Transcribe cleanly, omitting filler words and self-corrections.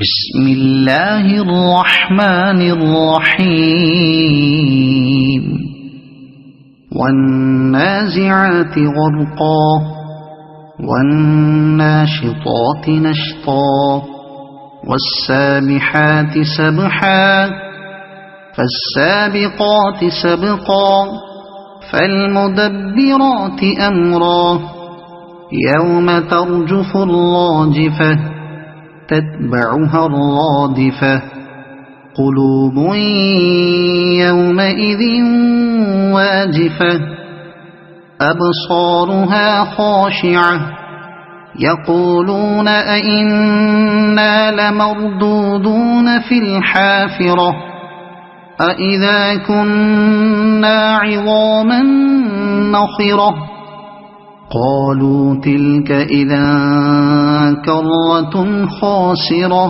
بسم الله الرحمن الرحيم والنازعات غرقا والناشطات نشطا والسابحات سبحا فالسابقات سبقا فالمدبرات أمرا يوم ترجف الراجفة تتبعها الرادفة قلوب يومئذ واجفة أبصارها خاشعة يقولون أئنا لمردودون في الحافرة أئذا كنا عظاما نخرة قالوا تلك إذا كرة خاسرة